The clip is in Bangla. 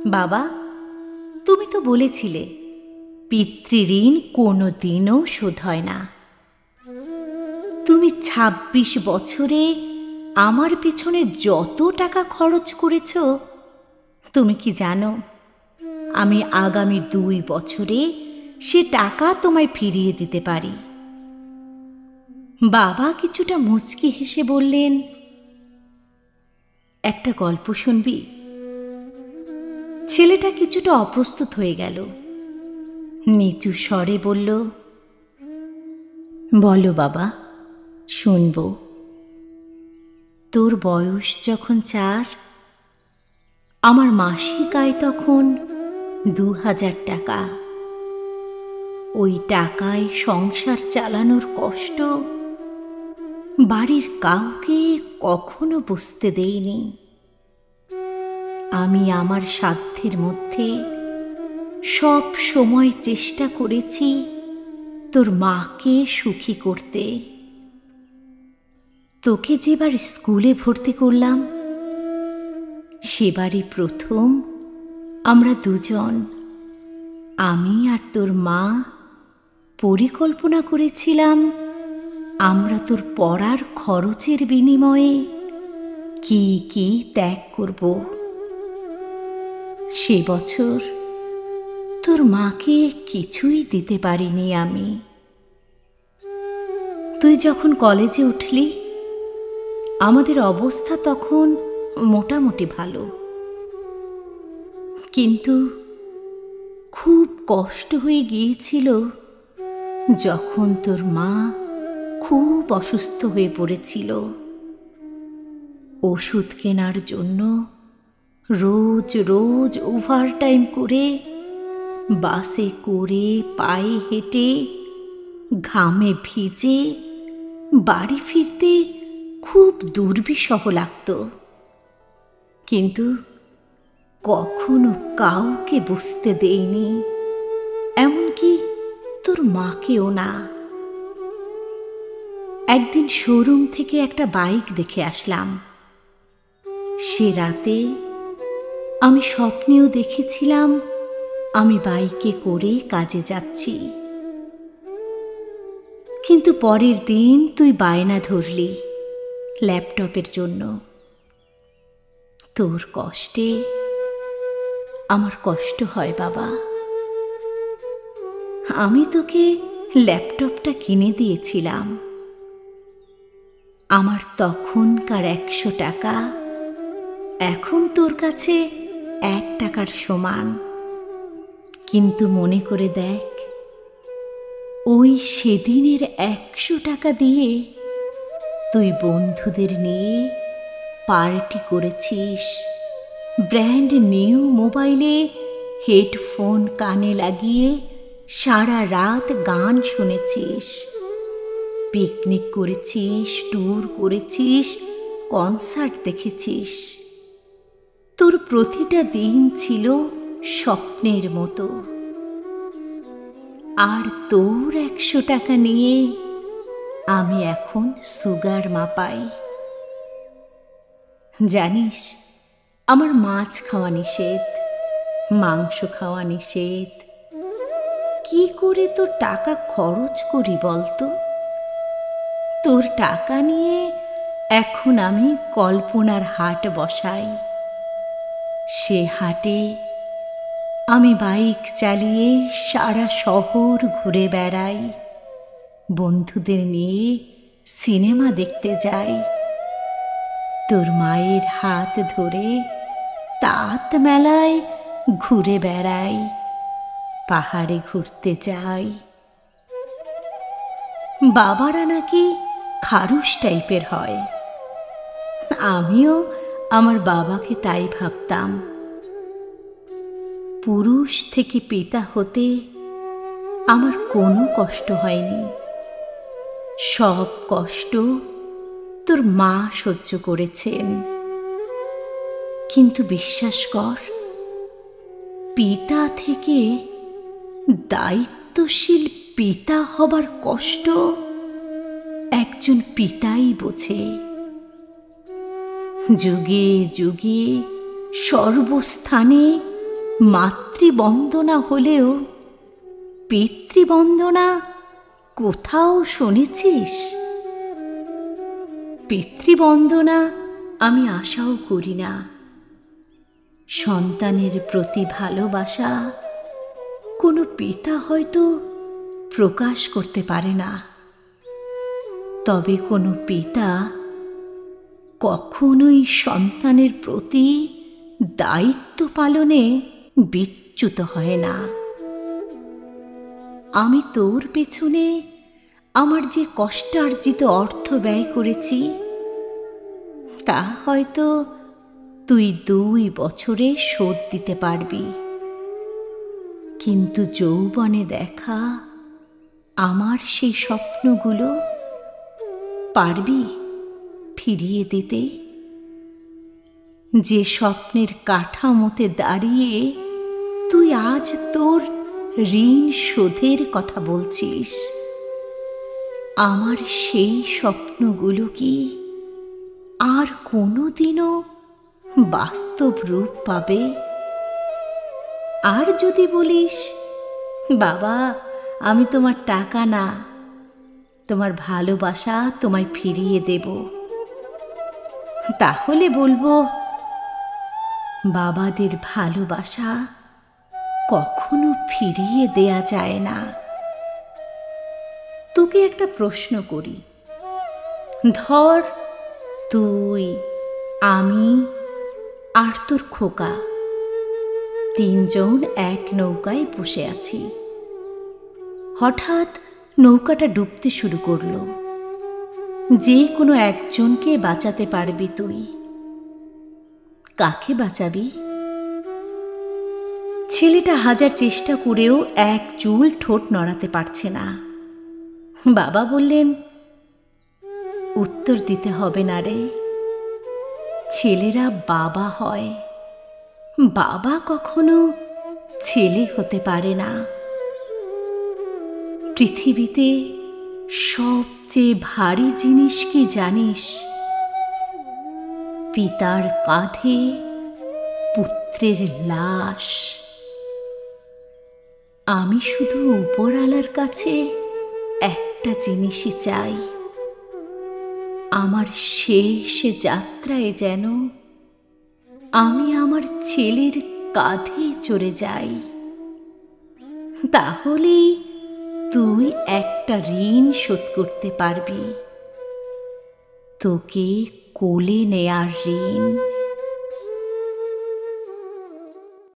বাবা, তুমি তো বলেছিলে পিতৃঋণ কোনো দিনও শোধ হয় না। তুমি ২৬ বছরে আমার পেছনে যত টাকা খরচ করেছ, তুমি কি জানো আমি আগামী ২ বছরে সে টাকা তোমায় ফিরিয়ে দিতে পারি? বাবা কিছুটা মুচকি হেসে বললেন, একটা গল্প শুনবি? ছেলেটা কিছুটা অপ্রস্তুত হয়ে গেল। নিচু স্বরে বলল, বলো বাবা, শুনব। তোর বয়স যখন ৪, আমার মাসিক আয় তখন ২,০০০ টাকা। ওই টাকায় সংসার চালানোর কষ্ট বাড়ির কাউকে কখনো বুঝতে দেইনি। আমি আমার সাধ্যের মধ্যে সব সময় চেষ্টা করেছি তোর মাকে সুখী করতে। তোকে যেবার স্কুলে ভর্তি করলাম, সেবারই প্রথম আমরা দুজন, আমি আর তোর মা, পরিকল্পনা করেছিলাম আমরা তোর পড়ার খরচের বিনিময়ে কি কি ত্যাগ করব। সে বছর তোর মাকে কিছুই দিতে পারিনি আমি। তুই যখন কলেজে উঠলি, আমাদের অবস্থা তখন মোটামুটি ভালো, কিন্তু খুব কষ্ট হয়ে গিয়েছিল যখন তোর মা খুব অসুস্থ হয়ে পড়েছিল। ওষুধ কেনার জন্য রোজ রোজ ওভারটাইম করে, বাসে করে, পায়ে হেঁটে, ঘামে ভিজে বাড়ি ফিরতে খুব দুর্বিষহ লাগত, কিন্তু কখনো কাউকে বুঝতে দেইনি, এমনকি তোর মাকেও না। একদিন শোরুম থেকে একটা বাইক দেখে আসলাম। সে রাতে আমি স্বপ্নেও দেখেছিলাম আমি বাইকে করে কাজে যাচ্ছি, কিন্তু পরের দিন তুই বায়না ধরলি ল্যাপটপের জন্য। তোর কষ্টে আমার কষ্ট হয় বাবা। আমি তোকে ল্যাপটপটা কিনে দিয়েছিলাম। আমার তখনকার ১০০ টাকা এখন তোর কাছে ১ টাকার সমান, কিন্তু মনে করে দেখ, ওই সেদিনের ১০০ টাকা দিয়ে তুই বন্ধুদের নিয়ে পার্টি করেছিস, ব্র্যান্ড নিউ মোবাইলে হেডফোন কানে লাগিয়ে সারা রাত গান শুনেছিস, পিকনিক করেছিস, ট্যুর করেছিস, কনসার্ট দেখেছিস। তোর প্রতিটা দিন ছিল স্বপ্নের মতো। আর তোর ১০০ টাকা নিয়ে আমি এখন সুগার মাপাই। জানিস, আমার মাছ খাওয়া নিষেধ, মাংস খাওয়া নিষেধ। কি করে তোর টাকা খরচ করি বলতো? তোর টাকা নিয়ে এখন আমি কল্পনার হাট বসাই। সে হাটে আমি বাইক চালিয়ে সারা শহর ঘুরে বেড়াই, বন্ধুদের নিয়ে সিনেমা দেখতে যাই, তোর মায়ের হাত ধরে তাঁত মেলায় ঘুরে বেড়াই, পাহাড়ে ঘুরতে যাই। বাবারা নাকি খারুশ টাইপের হয়, আমিও আমার বাবাকে তাই ভাবতাম। পুরুষ থেকে পিতা হতে আমার কোনো কষ্ট হয়নি, সব কষ্ট তোর মা সহ্য করেছেন। কিন্তু বিশ্বাস কর, পিতা থেকে দায়িত্বশীল পিতা হবার কষ্ট একজন পিতাই বোঝে। যুগে যুগে সর্বস্থানে মাতৃবন্দনা হলেও পিতৃবন্দনা কোথাও শুনেছিস? পিতৃবন্দনা আমি আশাও করি না। সন্তানের প্রতি ভালোবাসা কোনো পিতা হয়তো প্রকাশ করতে পারে না, তবে কোনো পিতা কখনোই সন্তানের প্রতি দায়িত্ব পালনে বিচ্যুত হয় না। আমি তোর পেছনে আমার যে কষ্টার্জিত অর্থ ব্যয় করেছি, তা হয়তো তুই 2 বছরে শোধ দিতে পারবি, কিন্তু যৌবনে দেখা আমার সেই স্বপ্নগুলো পারবি ফিরিয়ে দিতে? যে স্বপ্নের কাঠামোতে দাঁড়িয়ে তুই আজ তোর ঋণ শোধের কথা বলছিস, আমার সেই স্বপ্নগুলো কি আর কোনোদিনও বাস্তব রূপ পাবে? আর যদি বলিস, বাবা আমি তোমার টাকা না, তোমার ভালোবাসা তোমায় ফিরিয়ে দেব, তাহলে বলবো, বাবাদের ভালোবাসা কখনো ফিরিয়ে দেয়া যায় না। তোকে একটা প্রশ্ন করি, ধর তুই, আমি আর তোর খোকা 3 জন এক নৌকায় বসে আছি। হঠাৎ নৌকাটা ডুবতে শুরু করলো। যে কোনো একজনকে বাঁচাতে পারবি তুই। কাকে বাঁচাবি? ছেলেটা 1000 চেষ্টা করেও এক চুল ঠোঁট নড়াতে পারছে না। বাবা বললেন, উত্তর দিতে হবে না রে, ছেলেরা বাবা হয়, বাবা কখনো ছেলে হতে পারে না। পৃথিবীতে সবচেয়ে ভারী জিনিস কি জানিস? পিতার কাঁধে পুত্রের লাশ। আমি শুধু উপরওয়ালার কাছে একটা জিনিসই চাই, আমার শেষ যাত্রায় যেন আমি আমার ছেলের কাঁধে চড়ে যাই। তাহলেই তুই একটা ঋণ শোধ করতে পারবি, তোকে কোলে নেয়ার ঋণ।